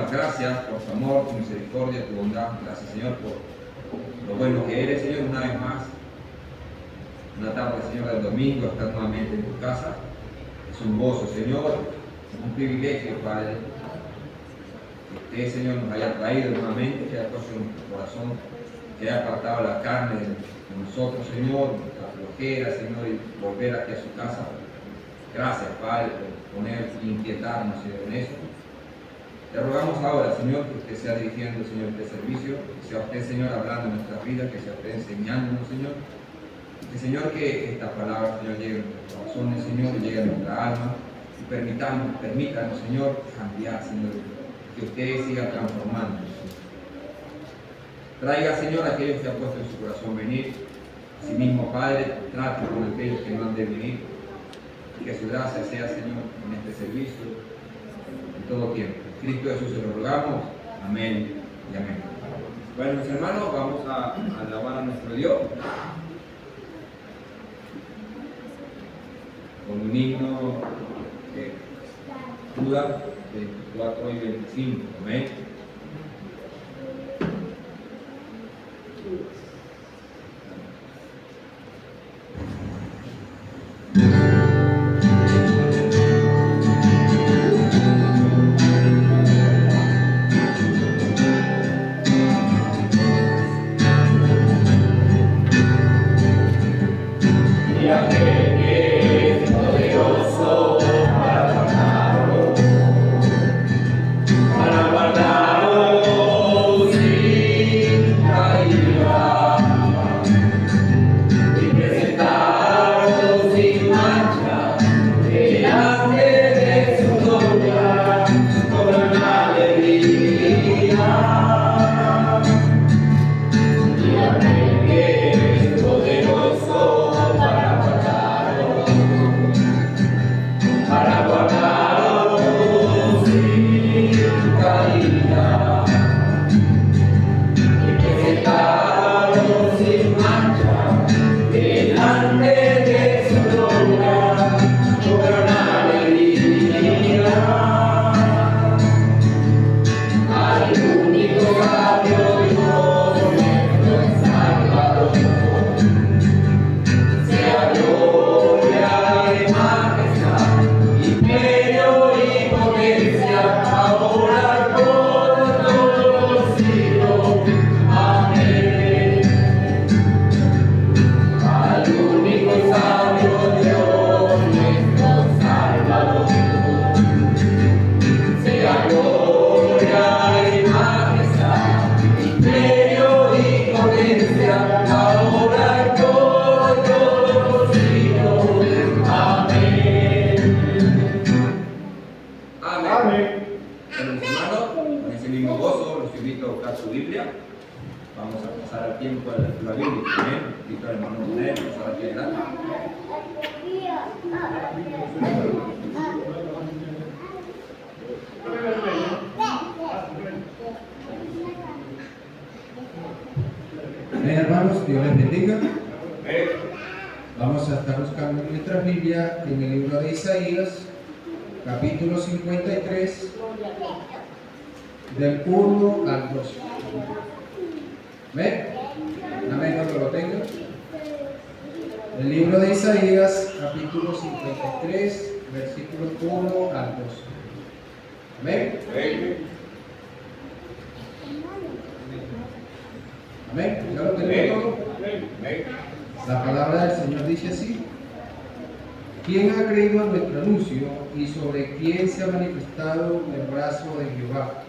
damos gracias por tu amor, tu misericordia, tu bondad. Gracias, Señor, por lo bueno que eres, Señor, una vez más. Una tarde, Señor, del domingo, estar nuevamente en tu casa. Es un gozo, Señor, es un privilegio, Padre, que usted, Señor, nos haya traído nuevamente, que haya puesto en nuestro corazón, que haya apartado la carne de nosotros, Señor, nuestra flojera, Señor, y volver aquí a su casa. Gracias, Padre, por poner y inquietarnos, Señor, en esto. Te rogamos ahora, Señor, que usted sea dirigiendo, Señor, este servicio, que sea usted, Señor, hablando en nuestras vidas, que sea usted enseñándonos, Señor. Que, Señor, que esta palabra, Señor, llegue a nuestros corazones, Señor, y llegue a nuestra alma. Y permítanos, Señor, cambiar, Señor, que usted siga transformando. Traiga, Señor, a aquellos que ha puesto en su corazón venir. Asimismo, Padre, trate con aquellos que no han de venir. Y que su gracia sea, Señor, en este servicio, en todo tiempo. En Cristo Jesús se lo rogamos. Amén y amén. Bueno, mis hermanos, vamos a alabar a nuestro Dios con un himno de Judas 24 y 25. Amén. Hermanos, Dios les bendiga. Vamos a estar buscando en nuestra Biblia en el libro de Isaías, capítulo 53, del 1 al 2. ¿Ven? Amén, cuando lo tengan. El libro de Isaías, capítulo 53, versículos 1 al 2. Amén. Amén. ¿Ya lo tenemos todo? La palabra del Señor dice así: ¿Quién ha creído a nuestro anuncio y sobre quién se ha manifestado el brazo de Jehová?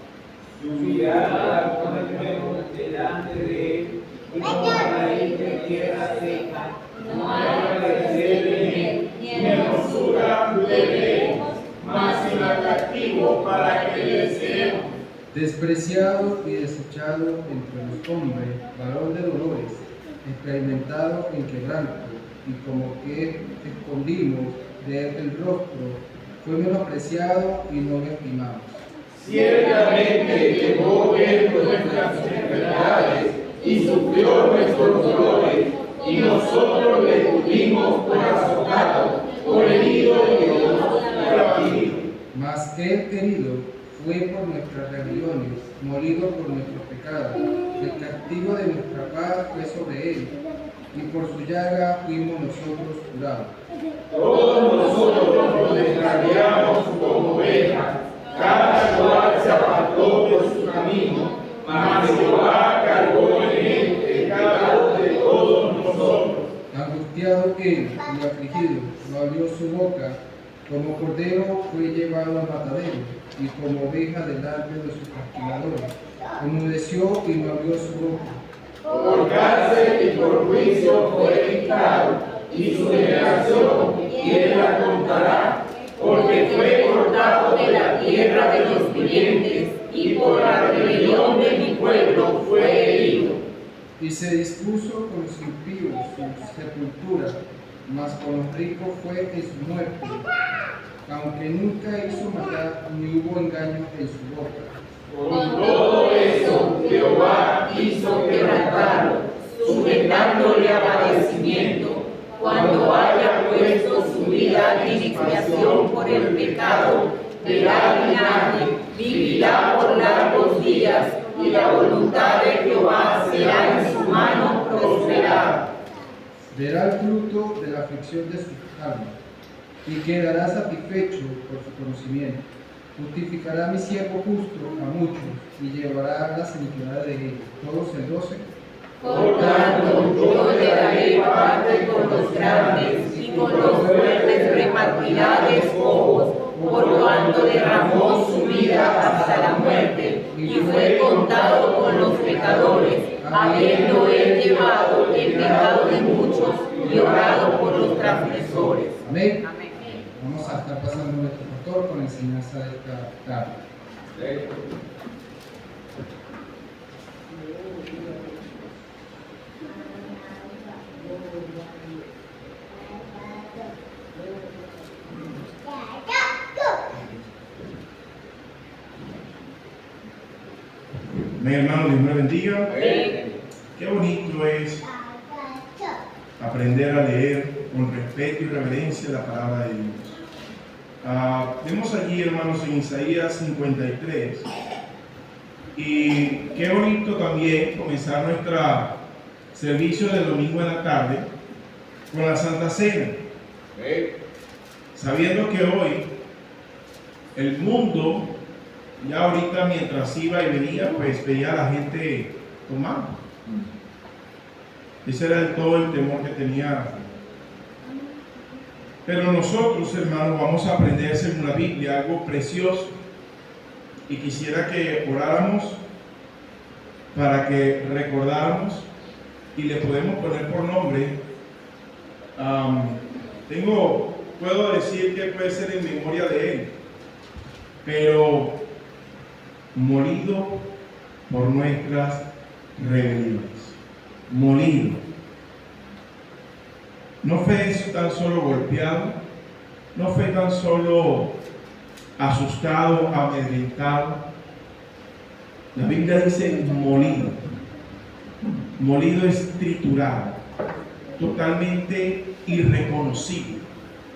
Su mirada ponemos delante de él y como raíz de tierra seca, no hay parecer en él, ni hermosura le veremos, más inatractivo para que le deseemos. Despreciado y desechado entre los hombres, varón de dolores, experimentado en quebranto, y como que escondimos de él el rostro, fue menospreciado y no le estimamos. Ciertamente llevó él nuestras enfermedades y sufrió nuestros dolores, y nosotros le tuvimos por azotado, por herido de Dios y abatido. Mas él herido fue por nuestras rebeliones, molido por nuestros pecados. El castigo de nuestra paz fue sobre él, y por su llaga fuimos nosotros curados. Todos nosotros nos extraviamos como ovejas, cada cual se apartó por su camino, mas Jehová cargó en él el pecado de todos nosotros. Angustiado él y afligido, no abrió su boca, como cordero fue llevado al matadero, y como oveja delante de sus castigadores. Enmudeció y no abrió su boca. Por cárcel y por juicio fue dictado, y su generación, ¿quién la contará? Porque fue cortado de la tierra de los vivientes, y por la rebelión de mi pueblo fue herido. Y se dispuso con los impíos su sepultura, mas con los ricos fue en su muerte, aunque nunca hizo maldad ni hubo engaño en su boca. Con todo eso, Jehová hizo quebrantarlo, sujetándole a padecimiento, cuando haya puesto su vida en expiación por el pecado, verá linaje, vivirá por largos días, y la voluntad de Jehová será en su mano prosperada. Verá el fruto de la aflicción de su alma, y quedará satisfecho por su conocimiento. Justificará mi siervo justo a muchos, y llevará las iniquidades de ellos. Todos el 12. Por tanto, yo le daré parte con los grandes, y con los fuertes repartirá despojos, por cuanto derramó su vida hasta la muerte, y fue contado con los pecadores, habiendo él llevado el pecado de muchos y orado por los transgresores. Amén. Vamos a estar pasando a nuestro pastor con la enseñanza de esta tarde. Mi hermano, Dios me bendiga. Qué bonito es aprender a leer con respeto y reverencia la palabra de Dios. Vemos allí, hermanos, en Isaías 53. Y qué bonito también comenzar nuestro servicio de domingo en la tarde con la Santa Cena. Sabiendo que hoy el mundo, ya ahorita mientras iba y venía, pues veía a la gente tomando. Ese era todo el temor que tenía. Pero nosotros, hermanos, vamos a aprender según la Biblia algo precioso. Y quisiera que oráramos para que recordáramos y le podemos poner por nombre. Puedo decir que puede ser en memoria de él, pero molido por nuestras rebeliones. Molido. No fue eso tan solo golpeado, no fue tan solo asustado, amedrentado. La Biblia dice molido. Molido es triturado, totalmente irreconocible,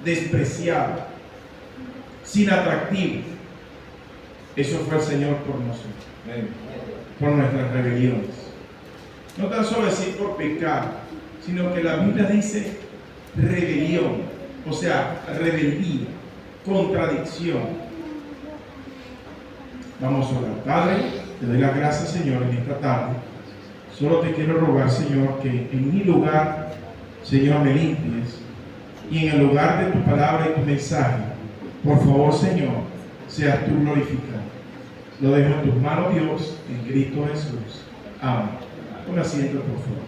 despreciado, sin atractivo. Eso fue el Señor por nosotros, por nuestras rebeliones. No tan solo decir por pecado, sino que la Biblia dice rebelión, o sea, rebeldía, contradicción. Vamos a orar. Padre, te doy las gracias, Señor, en esta tarde. Solo te quiero rogar, Señor, que en mi lugar, Señor, me limpies, y en el lugar de tu palabra y tu mensaje, por favor, Señor, seas tú glorificado. Lo dejo en tus manos, Dios, en Cristo Jesús. Amén. Un asiento, por favor.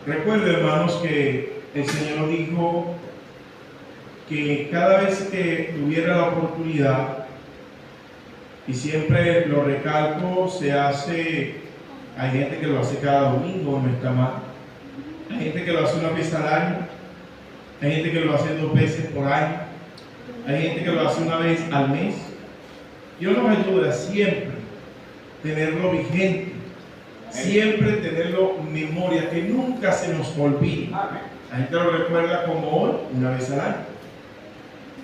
Recuerden, hermanos, que el Señor dijo que cada vez que tuviera la oportunidad, y siempre lo recalco, se hace, hay gente que lo hace cada domingo, no está mal. Hay gente que lo hace una vez al año, hay gente que lo hace 2 veces por año, hay gente que lo hace una vez al mes. Dios nos ayuda siempre tenerlo vigente, siempre tenerlo en memoria, que nunca se nos olvide. La gente lo recuerda como hoy, una vez al año.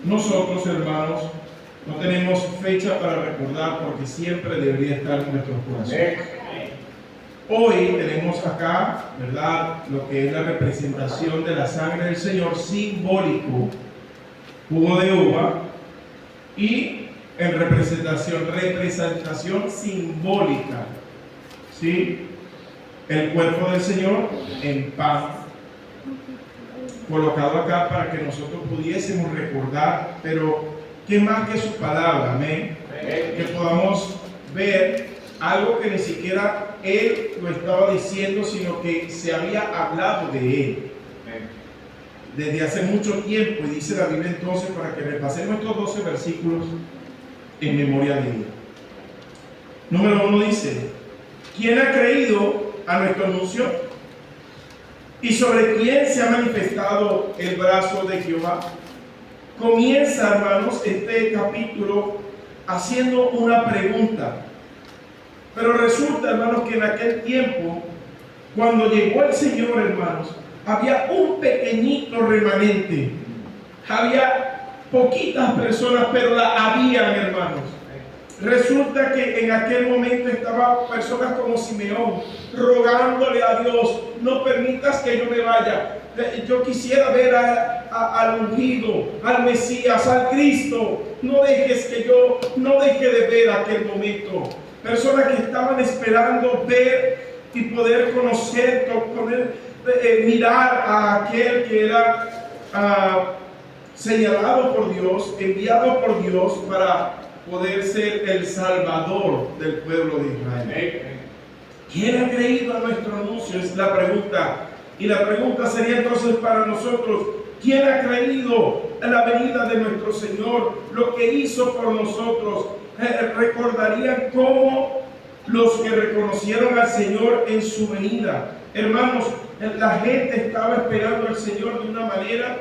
Nosotros, hermanos, no tenemos fecha para recordar porque siempre debería estar en nuestros corazones. Hoy tenemos acá, ¿verdad?, lo que es la representación de la sangre del Señor, simbólico, jugo de uva, y en representación simbólica, ¿sí?, el cuerpo del Señor en pan, colocado acá para que nosotros pudiésemos recordar, pero ¿qué más que su palabra? Amén. Que podamos ver algo que ni siquiera Él lo estaba diciendo, sino que se había hablado de Él desde hace mucho tiempo. Y dice la Biblia entonces, para que repasemos estos 12 versículos en memoria de Él. Número 1 dice: ¿quién ha creído a nuestro anuncio? ¿Y sobre quién se ha manifestado el brazo de Jehová? Comienza, hermanos, este capítulo haciendo una pregunta. Pero resulta, hermanos, que en aquel tiempo, cuando llegó el Señor, hermanos, había un pequeñito remanente. Había poquitas personas, pero la habían, hermanos. Resulta que en aquel momento estaban personas como Simeón rogándole a Dios: no permitas que yo me vaya. Yo quisiera ver al ungido, al Mesías, al Cristo. No dejes que yo no deje de ver aquel momento. Personas que estaban esperando ver y poder conocer, poder mirar a aquel que era señalado por Dios, enviado por Dios para poder ser el Salvador del pueblo de Israel. ¿Quién ha creído a nuestro anuncio? Es la pregunta. Y la pregunta sería entonces para nosotros: ¿quién ha creído en la venida de nuestro Señor, lo que hizo por nosotros? Recordarían cómo los que reconocieron al Señor en su venida, hermanos, la gente estaba esperando al Señor de una manera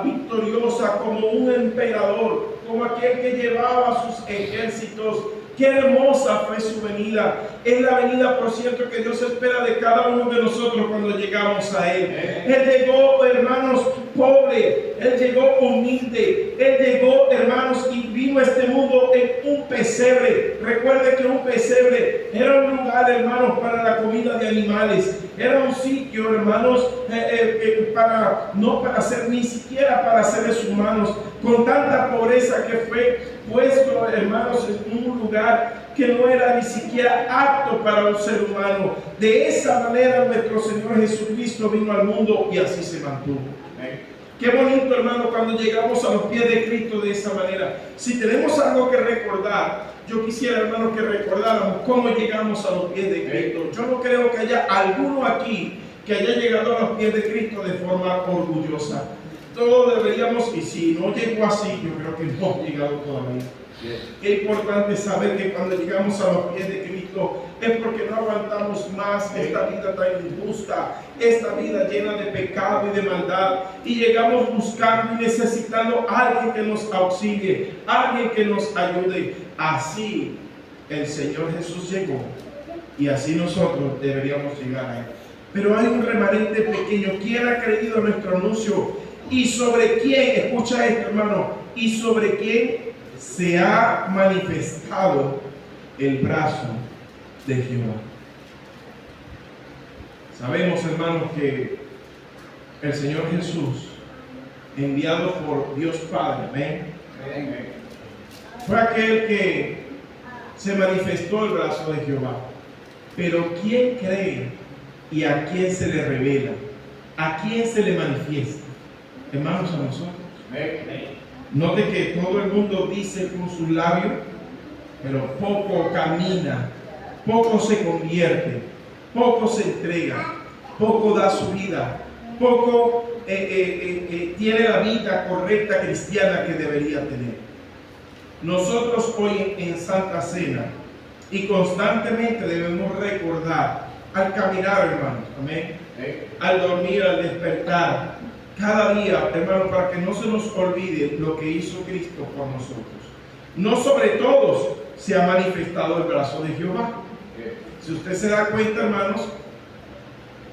victoriosa, como un emperador, como aquel que llevaba sus ejércitos. Qué hermosa fue su venida. Es la venida, por cierto, que Dios espera de cada uno de nosotros cuando llegamos a Él. Él llegó, hermanos, pobre. Él llegó humilde. Él llegó, hermanos, y vino a este mundo en un pesebre. Recuerde que un pesebre era un lugar, hermanos, para la comida de animales. Era un sitio, hermanos, no para ser, ni siquiera para seres humanos. Con tanta pobreza que fue puesto, hermanos, en un lugar que no era ni siquiera apto para un ser humano. De esa manera nuestro Señor Jesucristo vino al mundo y así se mantuvo. Qué bonito, hermano, cuando llegamos a los pies de Cristo de esa manera. Si tenemos algo que recordar, yo quisiera, hermano, que recordáramos cómo llegamos a los pies de Cristo. Yo no creo que haya alguno aquí que haya llegado a los pies de Cristo de forma orgullosa. Todos deberíamos, y si no llegó así, yo creo que no hemos llegado todavía. Qué importante saber que cuando llegamos a los pies de Cristo es porque no aguantamos más esta vida tan injusta, esta vida llena de pecado y de maldad, y llegamos buscando y necesitando a alguien que nos auxilie, alguien que nos ayude. Así el Señor Jesús llegó y así nosotros deberíamos llegar a Él. Pero hay un remanente pequeño. ¿Quién ha creído en nuestro anuncio? ¿Y sobre quién? Escucha esto, hermano. ¿Y sobre quién se ha manifestado el brazo de Jehová? Sabemos, hermanos, que el Señor Jesús, enviado por Dios Padre, fue aquel que se manifestó el brazo de Jehová. Pero ¿quién cree y a quién se le revela? ¿A quién se le manifiesta? Hermanos, a nosotros. Note que todo el mundo dice con sus labios, pero poco camina, poco se convierte, poco se entrega, poco da su vida, poco tiene la vida correcta cristiana que debería tener. Nosotros hoy en Santa Cena y constantemente debemos recordar al caminar, hermanos, amén, al dormir, al despertar, cada día, hermano, para que no se nos olvide lo que hizo Cristo por nosotros. No sobre todos se ha manifestado el brazo de Jehová. Si usted se da cuenta, hermanos,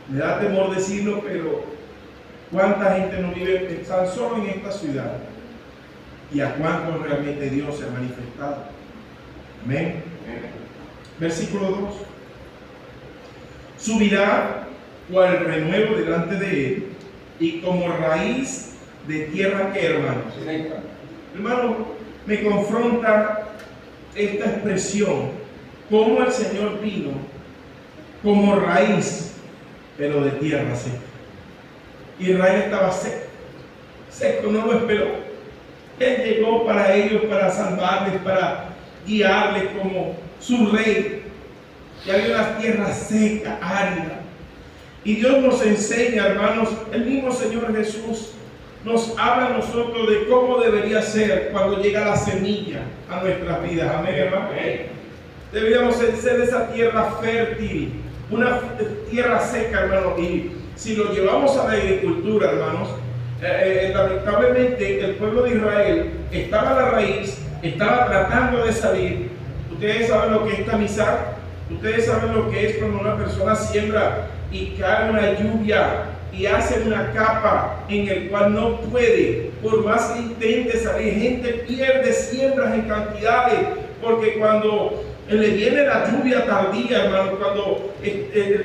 me da temor decirlo, pero ¿Cuánta gente no vive tan solo en esta ciudad? ¿Y a cuántos realmente Dios se ha manifestado? Amén. Versículo 2. Subirá cual renuevo delante de él y como raíz de tierra que, hermanos. Hermano, me confronta esta expresión, como el Señor vino como raíz, pero de tierra seca. Israel estaba seco, no lo esperó. Él llegó para ellos, para salvarles, para guiarles como su rey. Y había una tierra seca, árida. Y Dios nos enseña, hermanos, el mismo Señor Jesús nos habla a nosotros de cómo debería ser cuando llega la semilla a nuestras vidas. Amén, hermano. Deberíamos ser esa tierra fértil, una tierra seca, hermano. Y si lo llevamos a la agricultura, hermanos, lamentablemente el pueblo de Israel estaba a la raíz, estaba tratando de salir. Ustedes saben lo que es tamizar. Ustedes saben lo que es cuando una persona siembra y cae una lluvia y hace una capa en el cual no puede, por más que intente salir. Gente pierde siembras en cantidades, porque cuando le viene la lluvia tardía, hermano, cuando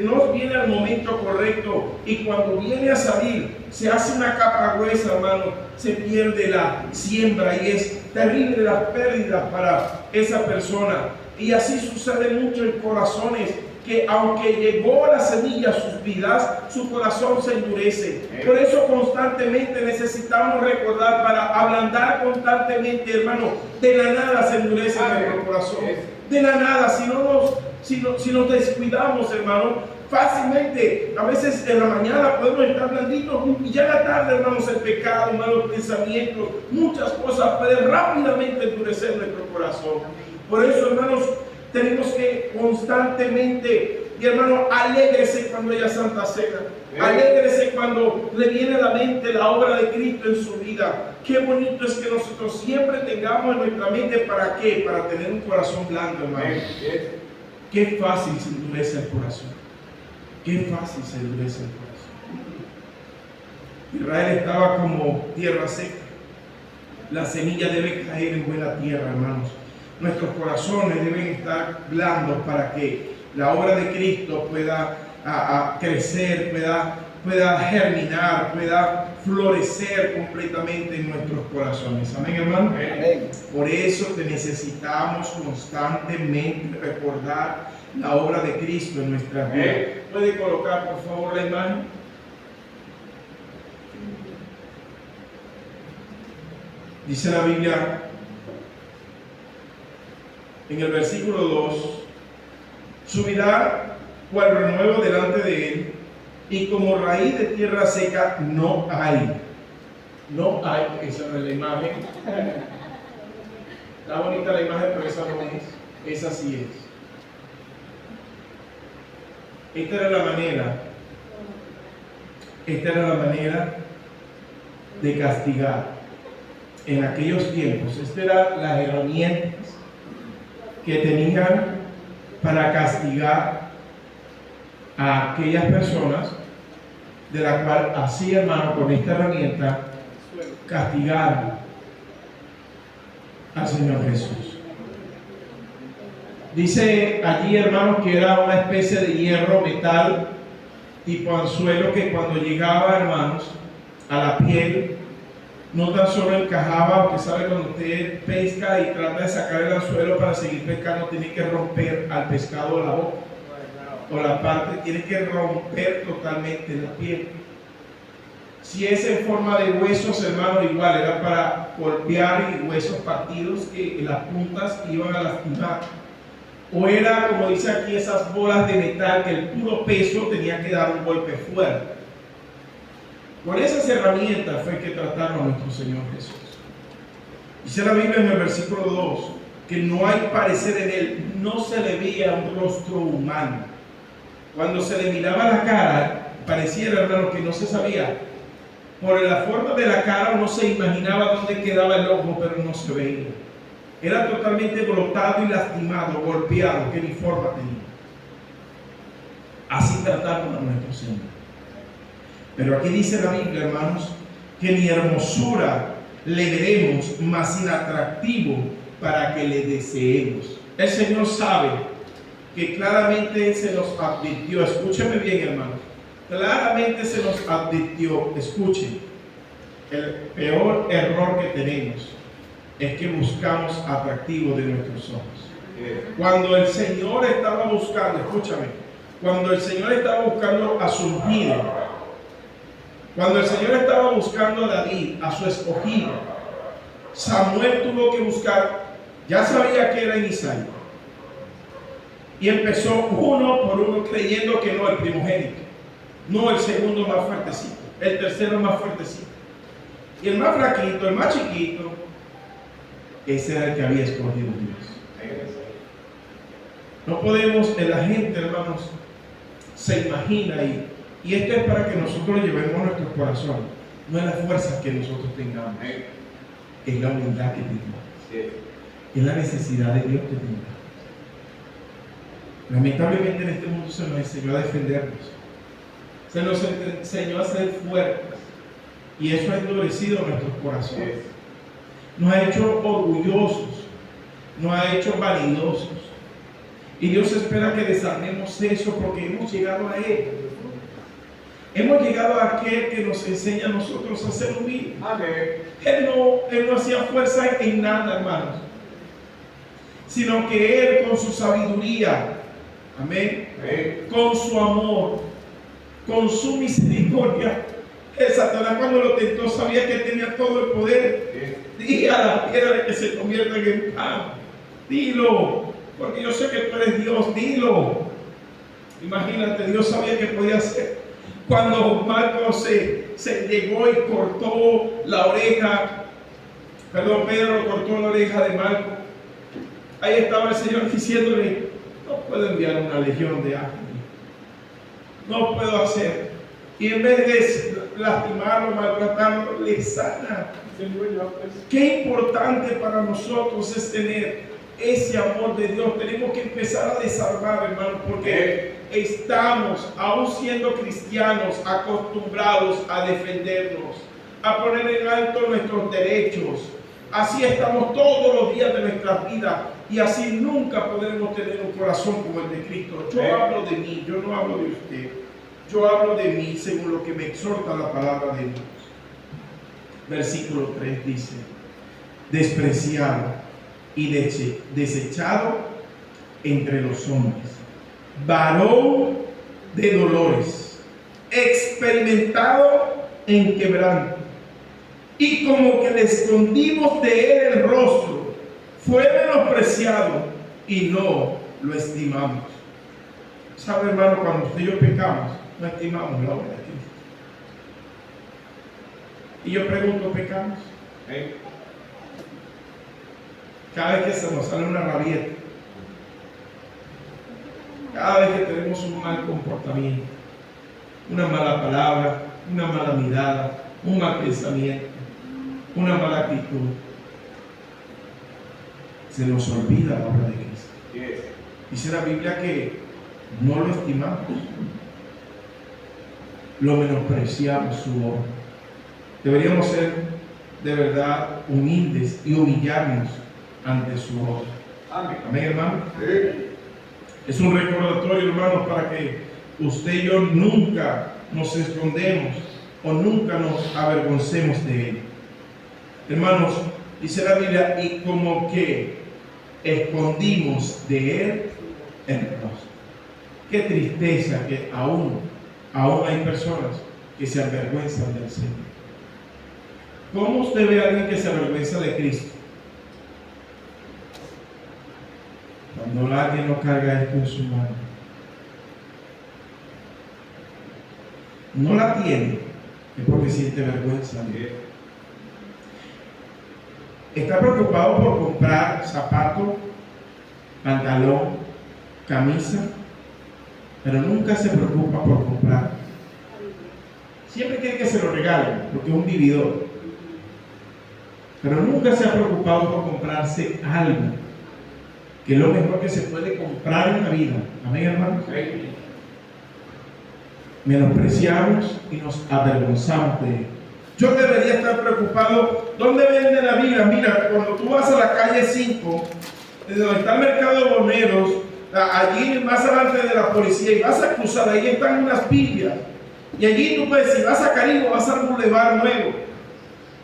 no viene al momento correcto y cuando viene a salir, se hace una capa gruesa, hermano, se pierde la siembra y es terrible la pérdida para esa persona. Y así sucede mucho en corazones que aunque llegó la semilla a sus vidas, su corazón se endurece. Por eso constantemente necesitamos recordar, para ablandar constantemente, hermano, de la nada se endurece nuestro corazón. De la nada, si nos descuidamos, hermano, fácilmente, a veces en la mañana podemos estar blanditos y ya en la tarde, hermanos, el pecado, malos pensamientos, muchas cosas pueden rápidamente endurecer nuestro corazón. Por eso, hermanos, tenemos que constantemente, y hermano, alégrese cuando haya Santa Cena. Alégrese cuando le viene a la mente la obra de Cristo en su vida. Qué bonito es que nosotros siempre tengamos en nuestra mente, ¿para qué? Para tener un corazón blando, hermano. Qué fácil se endurece el corazón. Qué fácil se endurece el corazón. Israel estaba como tierra seca. La semilla debe caer en buena tierra, hermanos. Nuestros corazones deben estar blandos para que la obra de Cristo pueda crecer, pueda germinar, pueda florecer completamente en nuestros corazones. Amén, hermano. Amén. Por eso te necesitamos constantemente recordar la obra de Cristo en nuestras vidas. ¿Puede colocar, por favor, la imagen? Dice la Biblia en el versículo 2: subirá cual renuevo delante de él, y como raíz de tierra seca no hay. No hay, esa no es la imagen. Está bonita la imagen, pero esa no es. Esa sí es. Esta era la manera de castigar en aquellos tiempos. Estas eran las herramientas que tenían para castigar a aquellas personas, de la cual así, hermano, con esta herramienta castigaron al Señor Jesús. Dice allí, hermanos, que era una especie de hierro, metal, tipo anzuelo, que cuando llegaba, hermanos, a la piel, no tan solo encajaba. Usted sabe, cuando usted pesca y trata de sacar el anzuelo para seguir pescando, tiene que romper al pescado la boca o la parte, tiene que romper totalmente la piel. Si es en forma de huesos, hermano, igual era para golpear, y huesos partidos que en las puntas iban a lastimar. O era, como dice aquí, esas bolas de metal que el puro peso tenía que dar un golpe fuerte. Con esas herramientas fue que trataron a nuestro Señor Jesús. Dice la Biblia en el versículo 2 que no hay parecer en él, no se le veía un rostro humano. Cuando se le miraba la cara, pareciera, hermano, que no se sabía. Por la forma de la cara uno se imaginaba dónde quedaba el ojo, pero no se veía. Era totalmente brotado y lastimado, golpeado, que ni forma tenía. Así trataron a nuestro Señor. Pero aquí dice la Biblia, hermanos, que ni hermosura le veremos, más inatractivo para que le deseemos. El Señor sabe que claramente se nos advirtió, escúcheme bien, hermanos, claramente se nos advirtió, escuchen, el peor error que tenemos es que buscamos atractivo de nuestros ojos. Cuando el Señor estaba buscando, escúchame, cuando el Señor estaba buscando a su ungido, cuando el Señor estaba buscando a David, a su escogido, Samuel tuvo que buscar, ya sabía que era en Isaí, y empezó uno por uno creyendo que no el primogénito, no el segundo más fuertecito, el tercero más fuertecito, y el más flaquito, el más chiquito, ese era el que había escogido Dios. No podemos, la gente, hermanos, se imagina y esto es para que nosotros lo llevemos a nuestros corazones, no es las fuerzas que nosotros tengamos, es la humildad que tengamos, es la necesidad de Dios que tengamos. Lamentablemente en este mundo se nos enseñó a defendernos, se nos enseñó a ser fuertes y eso ha endurecido nuestros corazones, nos ha hecho orgullosos, nos ha hecho vanidosos. Y Dios espera que desarmemos eso porque hemos llegado a Él. Hemos llegado a aquel que nos enseña a nosotros a ser humildes. Él no hacía fuerza en nada, hermanos, sino que Él con su sabiduría, amén, con su amor, con su misericordia, el Satanás cuando lo tentó sabía que tenía todo el poder. Dile a la piedra que se convierta en pan. Dilo. Porque yo sé que tú eres Dios, dilo. Imagínate, Dios sabía que podía hacer. Cuando Marcos se llegó y cortó la oreja, Pedro cortó la oreja de Marcos. Ahí estaba el Señor diciéndole, no puedo enviar una legión de ángeles. No puedo hacer. Y en vez de lastimarlo, maltratarlo, le sana. Qué importante para nosotros es tener ese amor de Dios. Tenemos que empezar a desarmar, hermano, porque estamos, aún siendo cristianos, acostumbrados a defendernos, a poner en alto nuestros derechos. Así estamos todos los días de nuestra vida y así nunca podremos tener un corazón como el de Cristo. Yo hablo de mí, yo no hablo de usted. Yo hablo de mí según lo que me exhorta la palabra de Dios. Versículo 3 dice, despreciado y desechado entre los hombres, varón de dolores, experimentado en quebranto, y como que le escondimos de él el rostro, fue menospreciado y no lo estimamos. ¿Sabe, hermano? Cuando usted y yo pecamos, no estimamos la obra de Cristo. Y yo pregunto, ¿pecamos? Cada vez que se nos sale una rabieta, cada vez que tenemos un mal comportamiento, una mala palabra, una mala mirada, un mal pensamiento, una mala actitud, se nos olvida la obra de Cristo. Dice la Biblia que no lo estimamos, lo menospreciamos su obra. Deberíamos ser de verdad humildes y humillarnos ante su obra. Amén, hermano. Es un recordatorio, hermanos, para que usted y yo nunca nos escondemos o nunca nos avergoncemos de él. Hermanos, dice la Biblia, y como que escondimos de él el rostro. Qué tristeza que aún hay personas que se avergüenzan del Señor. ¿Cómo usted ve a alguien que se avergüenza de Cristo? Cuando alguien no carga esto en su mano, no la tiene, es porque siente vergüenza de él. Está preocupado por comprar zapato, pantalón, camisa, pero nunca se preocupa por comprar. Siempre quiere que se lo regalen, porque es un vividor. Pero nunca se ha preocupado por comprarse algo, que es lo mejor que se puede comprar en la vida. Amén, hermanos. menospreciamos y nos avergonzamos de él. Yo debería estar preocupado. ¿Dónde venden la Biblia? Mira, cuando tú vas a la calle 5, donde está el mercado de boneros, allí más adelante de la policía, y vas a cruzar, ahí están unas Biblias. Y allí tú puedes, si vas a Caribe, vas al Boulevard Nuevo,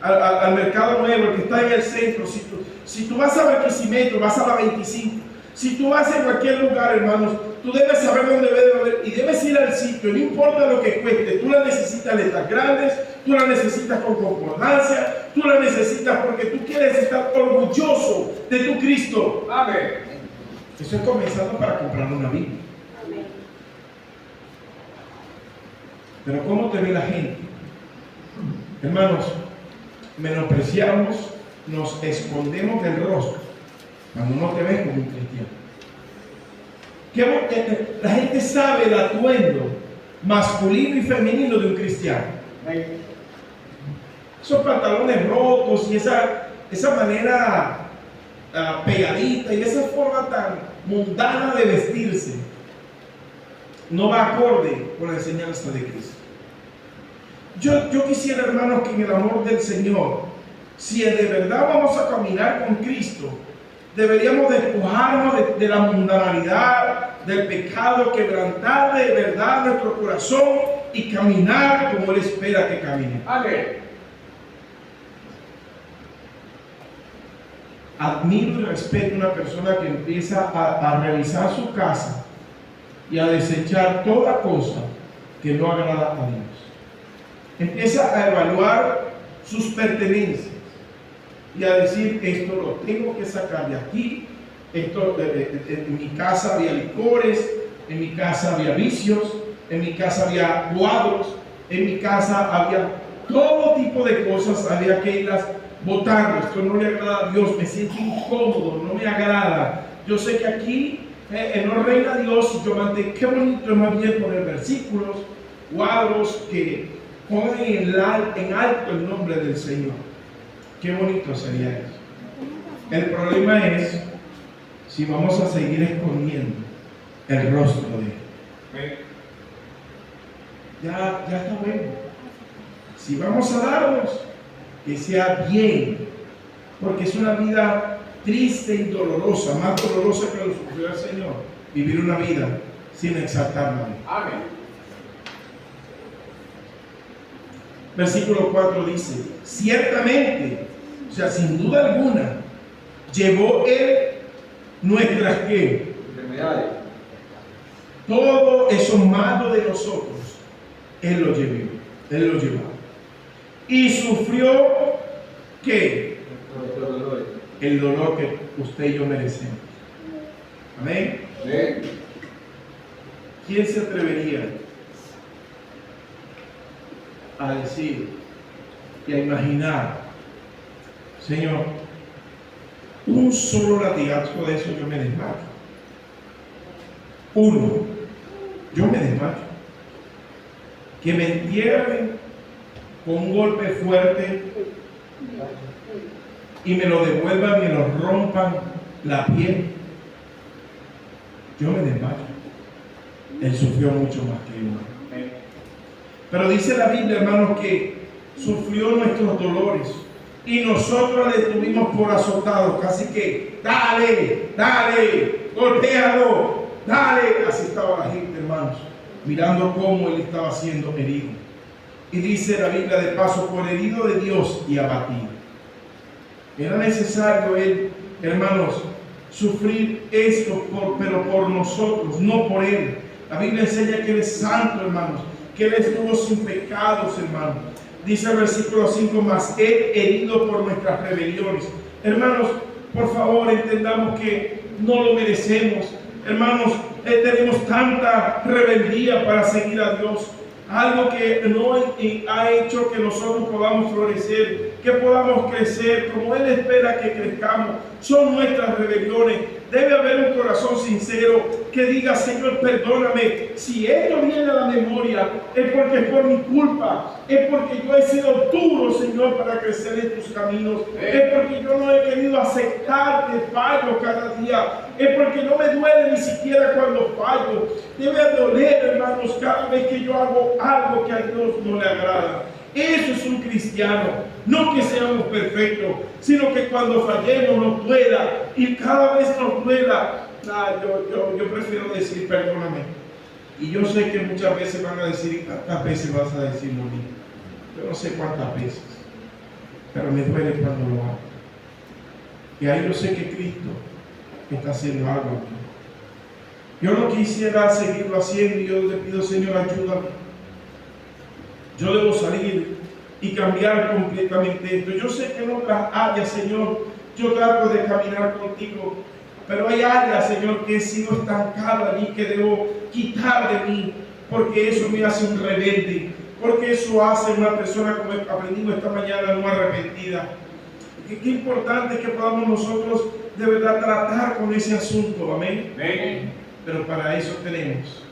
al mercado nuevo, el que está en el centro. Si tú vas a Barquisimeto, vas a la 25. Si tú vas a cualquier lugar, hermanos, tú debes saber dónde debes ver y debes ir al sitio, no importa lo que cueste. Tú la necesitas letras grandes, tú la necesitas con concordancia, tú la necesitas porque tú quieres estar orgulloso de tu Cristo. Amén. Eso es comenzando para comprar una Biblia. Pero ¿cómo te ve la gente? Hermanos, menospreciamos, nos escondemos del rostro cuando no te ves como un cristiano. La gente sabe el atuendo masculino y femenino de un cristiano. Esos pantalones rotos y esa manera pegadita y esa forma tan mundana de vestirse no va acorde con la enseñanza de Cristo. Yo quisiera, hermanos, que en el amor del Señor, si de verdad vamos a caminar con Cristo, deberíamos despojarnos de la mundanalidad, del pecado, quebrantar de verdad nuestro corazón y caminar como Él espera que caminemos. Amén. Admiro y respeto a una persona que empieza a revisar su casa y a desechar toda cosa que no agrada a Dios. Empieza a evaluar sus pertenencias y a decir, esto lo tengo que sacar de aquí. En mi casa había licores, en mi casa había vicios, en mi casa había cuadros, en mi casa había todo tipo de cosas, había que irlas botando. Esto no le agrada a Dios, me siento incómodo, no me agrada. Yo sé que aquí no reina Dios. Yo mandé, qué bonito es más bien poner versículos, cuadros que pongan en alto el nombre del Señor. Qué bonito sería eso. El problema es si vamos a seguir escondiendo el rostro de Él. Ya está bueno. Si vamos a darnos, que sea bien, porque es una vida triste y dolorosa, más dolorosa que lo sufrió el Señor, vivir una vida sin exaltar a Dios. Amén. Versículo 4 dice, ciertamente, o sea, sin duda alguna, llevó Él nuestras ¿qué? Enfermedades. Todo eso malo de nosotros, Él lo llevó. Y sufrió ¿qué? Nuestros dolores. El dolor que usted y yo merecemos. Amén. Amén. ¿Quién se atrevería a decir y a imaginar, Señor, un solo latigazo de eso yo me desmayo? Uno, yo me desmayo. Que me entierren con un golpe fuerte y me lo devuelvan y me lo rompan la piel. Yo me desmayo. Él sufrió mucho más que uno. Pero dice la Biblia, hermanos, que sufrió nuestros dolores y nosotros le tuvimos por azotados. Casi que, dale, golpéalo, dale. Así estaba la gente, hermanos, mirando cómo él estaba siendo herido. Y dice la Biblia de paso, por herido de Dios y abatido. Era necesario él, hermanos, sufrir esto, pero por nosotros, no por él. La Biblia enseña que él es santo, hermanos, que él estuvo sin pecados, hermanos. Dice el versículo 5 más, él herido por nuestras rebeliones. Hermanos, por favor, entendamos que no lo merecemos. Hermanos, tenemos tanta rebeldía para seguir a Dios. Algo que no ha hecho que nosotros podamos florecer, que podamos crecer como Él espera que crezcamos. Son nuestras rebeliones. Debe haber un corazón sincero que diga: Señor, perdóname. Si esto viene a la memoria, es porque es por mi culpa. Es porque yo he sido duro, Señor, para crecer en tus caminos. Es porque yo no he querido aceptar que fallo cada día. Es porque no me duele ni siquiera cuando fallo. Debe doler, hermanos, cada vez que yo hago algo que a Dios no le agrada. Eso es un cristiano. No que seamos perfectos, sino que cuando fallemos nos duela. Y cada vez nos duela. Yo prefiero decir: perdóname. Y yo sé que muchas veces van a decir: ¿cuántas veces vas a decir lo mismo? Yo no sé cuántas veces, pero me duele cuando lo hago. Y ahí yo sé que Cristo está haciendo algo aquí. Yo no quisiera seguirlo haciendo, y yo le pido: Señor, ayúdame. Yo debo salir y cambiar completamente esto. Yo sé que en otras áreas, Señor, yo trato de caminar contigo, pero hay áreas, Señor, que he sido estancado allí, que debo quitar de mí, porque eso me hace un rebelde, porque eso hace una persona, como aprendimos esta mañana, no arrepentida. Qué importante es que podamos nosotros de verdad tratar con ese asunto, amén. Amén. Pero para eso tenemos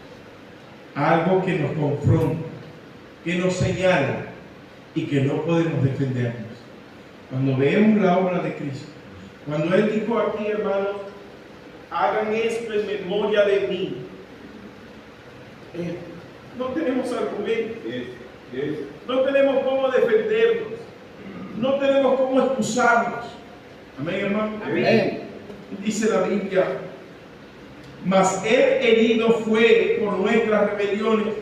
algo que nos confronta, que nos señala y que no podemos defendernos. Cuando vemos la obra de Cristo, cuando Él dijo aquí, hermanos: hagan esto en memoria de mí, no tenemos argumentos, no tenemos cómo defendernos, no tenemos cómo excusarnos. Amén, hermano. Amén. Dice la Biblia: mas Él herido fue por nuestras rebeliones,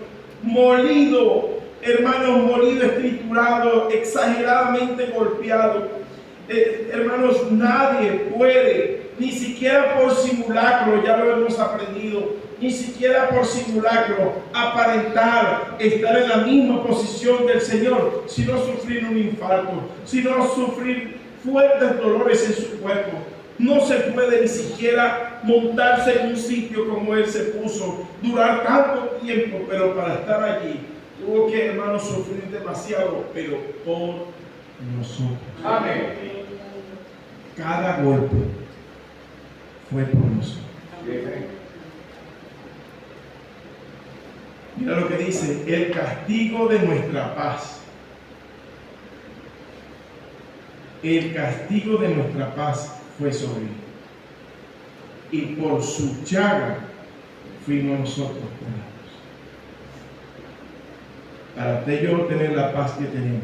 molido, hermanos, molido, escriturado, exageradamente golpeado. Hermanos, nadie puede, ni siquiera por simulacro, ya lo hemos aprendido, ni siquiera por simulacro, aparentar estar en la misma posición del Señor, sino sufrir un infarto, sino sufrir fuertes dolores en su cuerpo. No se puede ni siquiera montarse en un sitio como Él se puso, durar tanto tiempo, pero para estar allí tuvo que, hermanos, sufrir demasiado, pero por nosotros. Amén. Cada golpe fue por nosotros. Mira lo que dice: el castigo de nuestra paz. El castigo de nuestra paz fue sobre Él, y por su llaga fuimos nosotros curados. Para usted yo tener la paz que tenemos,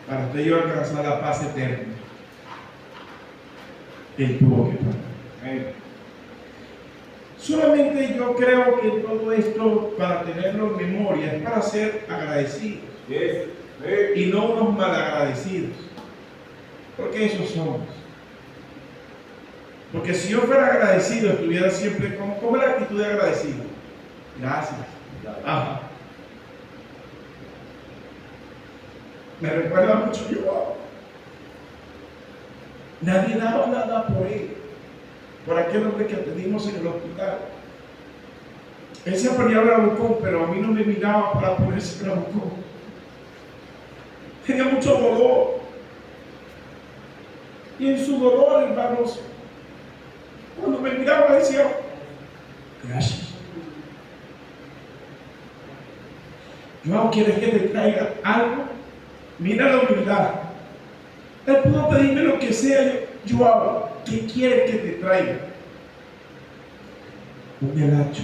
para usted yo alcanzar la paz eterna, Él tuvo que pagar. Solamente yo creo que todo esto, para tenerlo en memoria, es para ser agradecidos y no unos malagradecidos, porque esos somos. Porque si yo fuera agradecido, estuviera siempre ¿cómo es la actitud de agradecido? Gracias. Ajá. Me recuerda mucho yo. Nadie daba nada por él, por aquel hombre que atendimos en el hospital. Él se ponía bravucón, pero a mí no me miraba para ponerse bravucón. Tenía mucho dolor. Y en su dolor, hermanos, cuando me miraba decía: gracias. Joao, ¿quieres que te traiga algo? Mira la humildad. Él pudo pedirme lo que sea. Joao, ¿qué quieres que te traiga? Un helacho.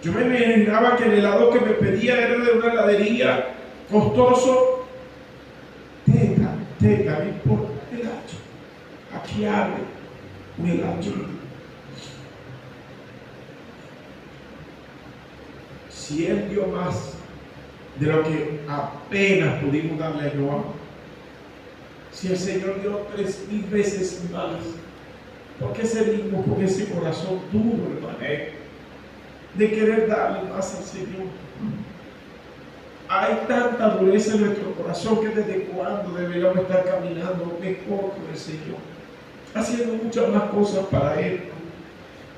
Yo me imaginaba que el helado que me pedía era de una heladería costoso. Teta, no importa, helacho. Aquí abre un helacho. Si Él dio más de lo que apenas pudimos darle a Joao, si el Señor dio 3000 veces más, ¿por qué seguimos con ese corazón duro, hermano? De querer darle más al Señor. Hay tanta dureza en nuestro corazón que desde cuándo deberíamos estar caminando mejor con el Señor, haciendo muchas más cosas para Él.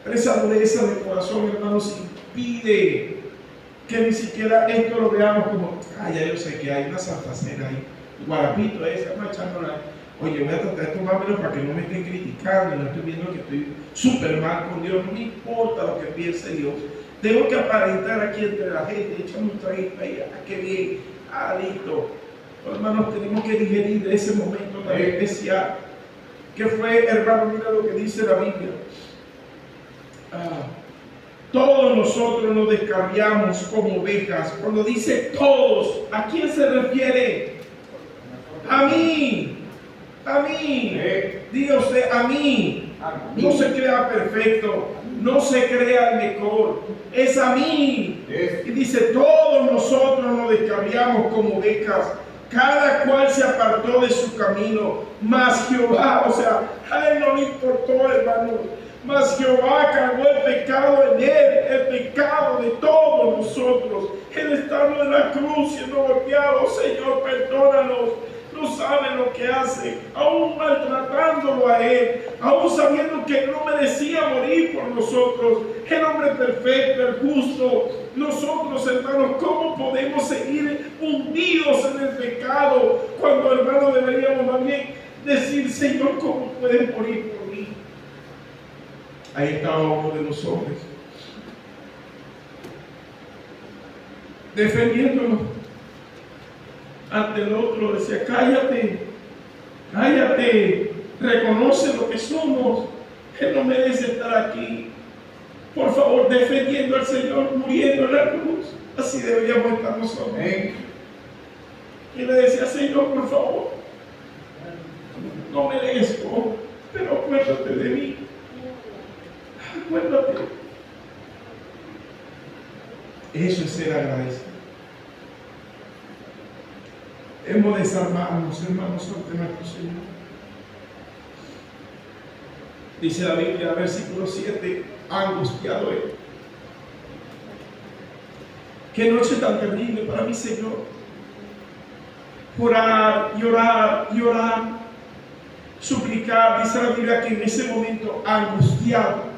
Pero esa dureza de corazón, hermanos, impide que ni siquiera esto lo veamos como, ya yo sé que hay una santa cena ahí, guarapito ese, vamos echándola. Oye, voy a tratar esto más o menos para que no me estén criticando, no estoy viendo que estoy súper mal con Dios, no me importa lo que piense Dios. Tengo que aparentar aquí entre la gente, echame un traguito ahí, qué bien, listo. Hermanos, tenemos que digerir ese momento tan especial. ¿Qué fue, hermano? Mira lo que dice la Biblia. Todos nosotros nos descarriamos como ovejas. Cuando dice todos, ¿a quién se refiere? A mí. A mí. Diga usted, a mí. No se crea perfecto. No se crea el mejor. Es a mí. Y dice, todos nosotros nos descarriamos como ovejas. Cada cual se apartó de su camino, mas Jehová, o sea, a él no le importó, hermano, mas Jehová cargó el pecado en él, el pecado de todos nosotros. Él estando en la cruz siendo golpeado, Señor, perdónanos. No saben lo que hace, aún maltratándolo a él, aún sabiendo que no merecía morir por nosotros, el hombre perfecto, el justo. Nosotros, hermanos, ¿cómo podemos seguir hundidos en el pecado cuando, hermanos, deberíamos más bien decir, Señor, ¿cómo pueden morir por mí? Ahí estaba uno de los hombres defendiéndonos ante el otro. Decía, cállate, cállate, reconoce lo que somos. Él no merece estar aquí. Por favor, defendiendo al Señor, muriendo en la cruz. Así deberíamos estar nosotros. Y le decía, Señor, por favor, no merezco, pero acuérdate de mí. Acuérdate. Eso es ser agradecido. Hemos de desarmarnos, hermanos, ante nuestro Señor. Dice la Biblia, versículo 7, angustiado él. Qué noche tan terrible para mi Señor. Orar, llorar, llorar, suplicar. Dice la Biblia que en ese momento angustiado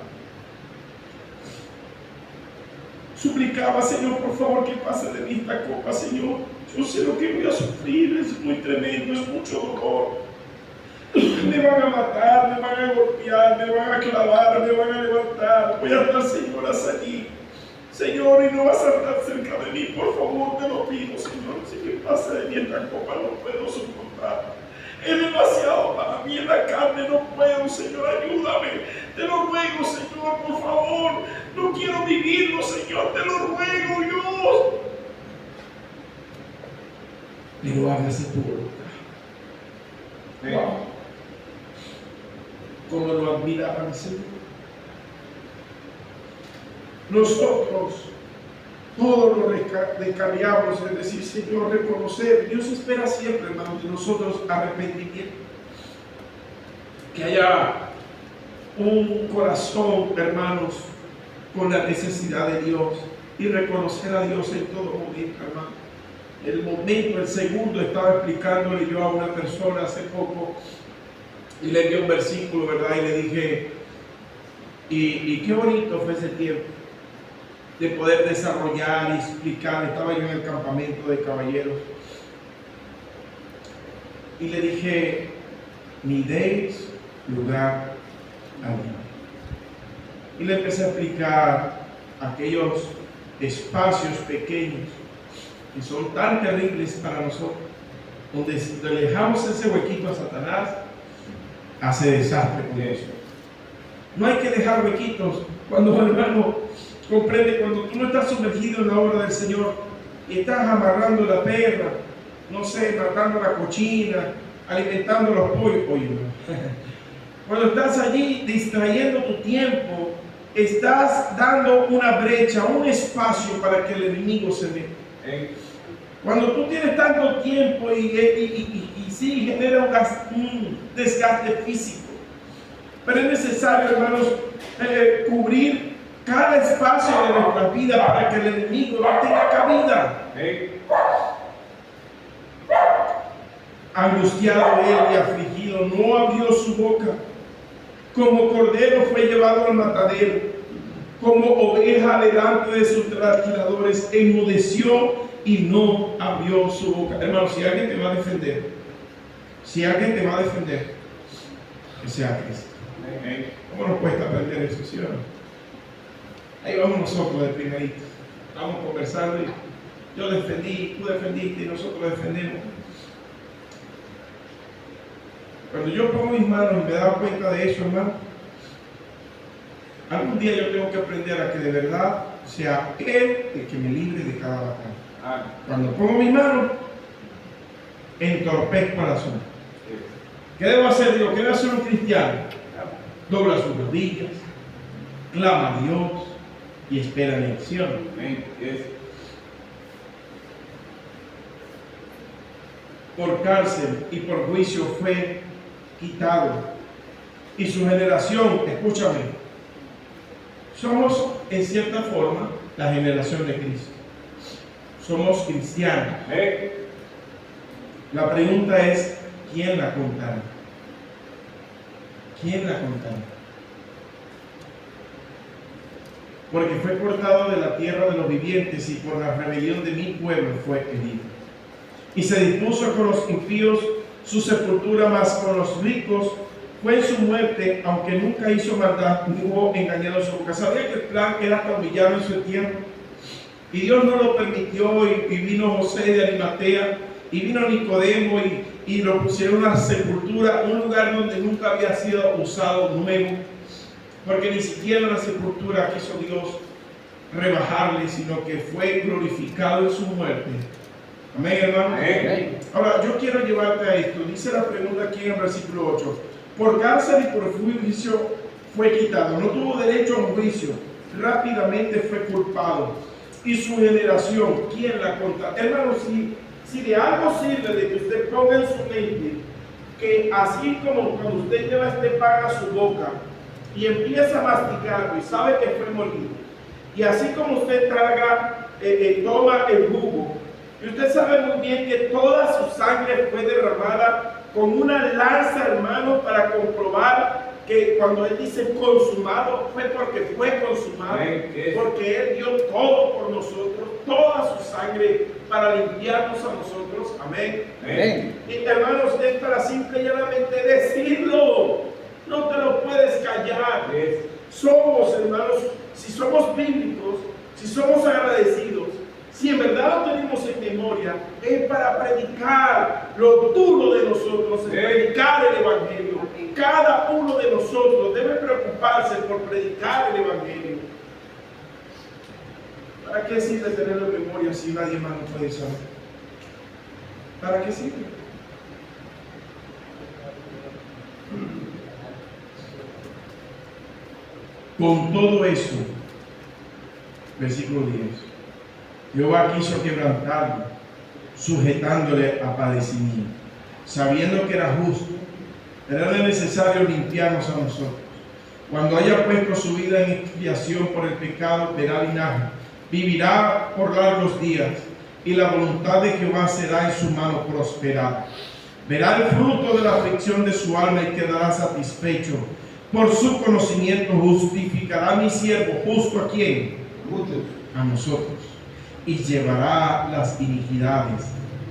suplicaba, Señor, por favor, que pase de mí esta copa, Señor. Yo sé lo que voy a sufrir, es muy tremendo, es mucho dolor. Me van a matar, me van a golpear, me van a clavar, me van a levantar. Voy a estar, señoras, allí. Señor, y no vas a estar cerca de mí, por favor, te lo pido, Señor. Si me pasa de mí esta copa, no puedo soportar. Es demasiado para mí en la carne, no puedo, Señor, ayúdame. Te lo ruego, Señor, por favor. No quiero vivirlo, Señor, te lo ruego, Dios. Pero hágase tu voluntad. Wow. Como lo admiraba mi Señor. Nosotros todos lo descarriamos, es decir, Señor, reconocer. Dios espera siempre, hermanos, de nosotros arrepentimiento. Que haya un corazón, hermanos, con la necesidad de Dios y reconocer a Dios en todo momento, hermano. El momento, el segundo, estaba explicándole yo a una persona hace poco y le di un versículo, ¿verdad? Y le dije, y qué bonito fue ese tiempo de poder desarrollar y explicar. Estaba yo en el campamento de caballeros y le dije, ni deis lugar a Dios. Y le empecé a explicar aquellos espacios pequeños que son tan terribles para nosotros, donde si le dejamos ese huequito a Satanás, hace desastre con eso. No hay que dejar huequitos. Cuando, hermano, comprende, cuando tú no estás sumergido en la obra del Señor y estás amarrando la perra, no sé, matando la cochina, alimentando los pollos, cuando estás allí distrayendo tu tiempo, estás dando una brecha, un espacio para que el enemigo se meta. Cuando tú tienes tanto tiempo y sí genera un desgaste físico, pero es necesario, hermanos, cubrir cada espacio de nuestra vida para que el enemigo no tenga cabida. Angustiado él y afligido, no abrió su boca. Como cordero fue llevado al matadero, como oveja delante de sus trasquiladores, enmudeció y no abrió su boca. Hermano, si alguien te va a defender, que sea Cristo. ¿Cómo nos cuesta aprender eso, sí o no? Ahí vamos nosotros de primeritos, vamos conversando y yo defendí, tú defendiste y nosotros defendemos. Cuando yo pongo mis manos y me doy cuenta de eso, hermano, algún día yo tengo que aprender a que de verdad sea Él el que me libre de cada batalla. Cuando pongo mis manos, entorpezco el asunto. ¿Qué debo hacer? Digo, ¿qué debe hacer un cristiano? Dobla sus rodillas, clama a Dios y espera en acción. Por cárcel y por juicio fue quitado. Y su generación, escúchame, somos en cierta forma la generación de Cristo. Somos cristianos. La pregunta es, ¿quién la contará? ¿Quién la contará? Porque fue cortado de la tierra de los vivientes y por la rebelión de mi pueblo fue herido. Y se dispuso con los impíos su sepultura, mas con los ricos fue en su muerte, aunque nunca hizo maldad, ni hubo engañado en su boca. ¿Sabía que el plan era hasta humillarlo en su entierro? Y Dios no lo permitió, y vino José de Arimatea, y vino Nicodemo, y lo pusieron en la sepultura, un lugar donde nunca había sido usado nuevo, porque ni siquiera la sepultura quiso Dios rebajarle, sino que fue glorificado en su muerte. Amén, hermano. Amén. Ahora, yo quiero llevarte a esto. Dice la pregunta aquí en el versículo 8. Por cárcel y por juicio fue quitado. No tuvo derecho a un juicio. Rápidamente fue culpado. Y su generación, ¿quién la contará? Hermano, si de algo sirve de que usted ponga en su mente que así como cuando usted lleva este pan a su boca y empieza a masticarlo y sabe que fue molido, y así como usted traga, toma el jugo, y usted sabe muy bien que toda su sangre fue derramada con una lanza, hermano, para comprobar que cuando Él dice consumado, fue porque fue consumado, porque Él dio todo por nosotros, toda su sangre para limpiarnos a nosotros. Amén. Amén. Y hermanos, es para simple y llanamente decirlo, no te lo puedes callar. Somos, hermanos, si somos bíblicos, si somos agradecidos, si en verdad lo tenemos en memoria, es para predicar lo duro de nosotros, es predicar el Evangelio. Cada uno de nosotros debe preocuparse por predicar el Evangelio. ¿Para qué sirve tenerlo en memoria si nadie más lo puede saber? ¿Para qué sirve? Con todo eso, versículo 10. Jehová quiso quebrantarlo, sujetándole a padecimiento, sabiendo que era justo, pero era necesario limpiarnos a nosotros. Cuando haya puesto su vida en expiación por el pecado, verá linaje, vivirá por largos días, y la voluntad de Jehová será en su mano prosperada. Verá el fruto de la aflicción de su alma y quedará satisfecho. Por su conocimiento justificará a mi siervo, ¿justo a quién? A nosotros. Y llevará las iniquidades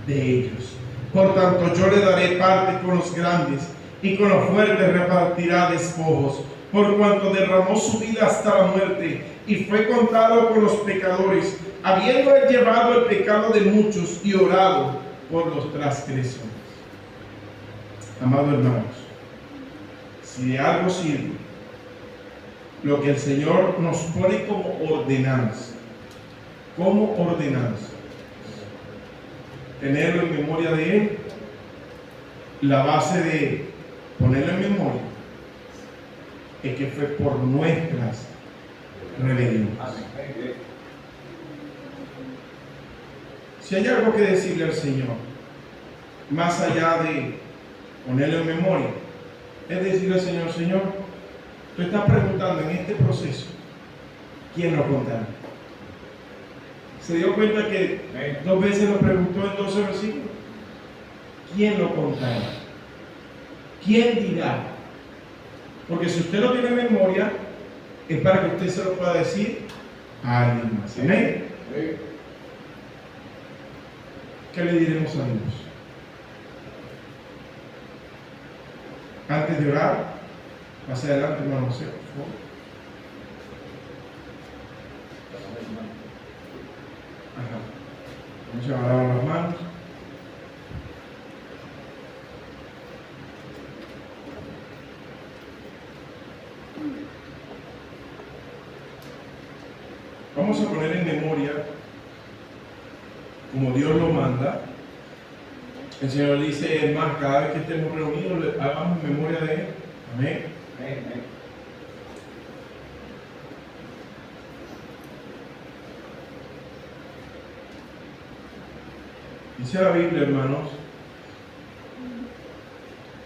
de ellos. Por tanto, yo le daré parte con los grandes, y con los fuertes repartirá despojos, por cuanto derramó su vida hasta la muerte, y fue contado con los pecadores, habiendo él llevado el pecado de muchos y orado por los transgresores. Amados hermanos, si de algo sirve lo que el Señor nos pone como ordenanza, tenerlo en memoria de Él, la base de ponerlo en memoria es que fue por nuestras rebeliones. Si hay algo que decirle al Señor, más allá de ponerlo en memoria, es decirle al Señor: Señor, tú estás preguntando en este proceso, ¿quién lo contará? ¿Se dio cuenta que 2 veces lo preguntó en 12 versículos? ¿Quién lo contará? ¿Quién dirá? Porque si usted lo tiene en memoria, es para que usted se lo pueda decir a alguien más. Amén. ¿Qué le diremos a Dios? Antes de orar, pase adelante, hermano José, por favor. Vamos a lavar las manos. Vamos a poner en memoria, como Dios lo manda. El Señor dice, hermano, cada vez que estemos reunidos, hagamos memoria de Él. Amén. Dice la Biblia, hermanos,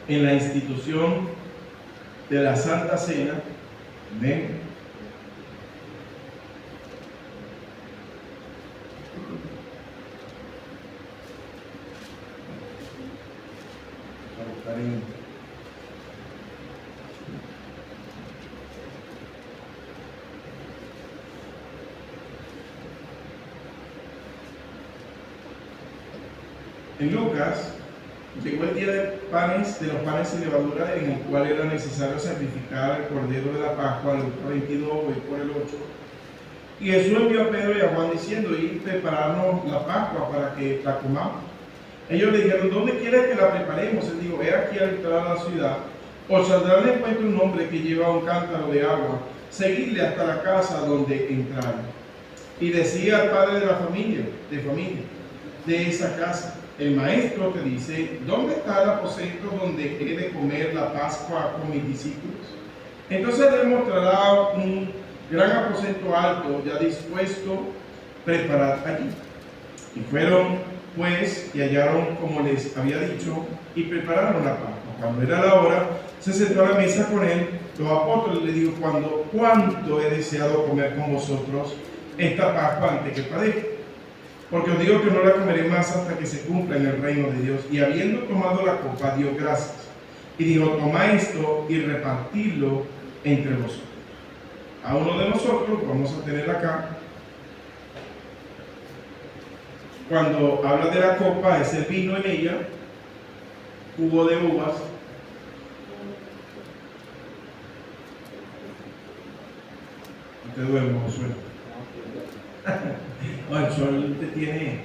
en la institución de la Santa Cena, amén, vamos a buscar en Lucas, llegó el día de los panes sin levadura, en el cual era necesario sacrificar el cordero de la Pascua, Lucas 22, voy por el 8. Y Jesús envió a Pedro y a Juan diciendo, ir prepararnos la Pascua para que la comamos. Ellos le dijeron, ¿dónde quieres que la preparemos? Él dijo, he aquí al entrar a la ciudad, os saldrá de encuentro un hombre que lleva un cántaro de agua, seguidle hasta la casa donde entraron. Y decía al padre de la familia, de esa casa, el maestro te dice, ¿dónde está el aposento donde he de comer la Pascua con mis discípulos? Entonces le mostrará un gran aposento alto, ya dispuesto, preparad allí. Y fueron, pues, y hallaron como les había dicho, y prepararon la Pascua. Cuando era la hora, se sentó a la mesa con él. Los apóstoles le dijo, cuánto he deseado comer con vosotros esta Pascua antes que padezca. Porque os digo que no la comeré más hasta que se cumpla en el reino de Dios. Y habiendo tomado la copa, dio gracias. Y dijo, tomad esto y repartidlo entre vosotros. A uno de nosotros, vamos a tener acá, cuando habla de la copa, es el vino en ella, jugo de uvas. Usted duerme, Josué. No, el sol te tiene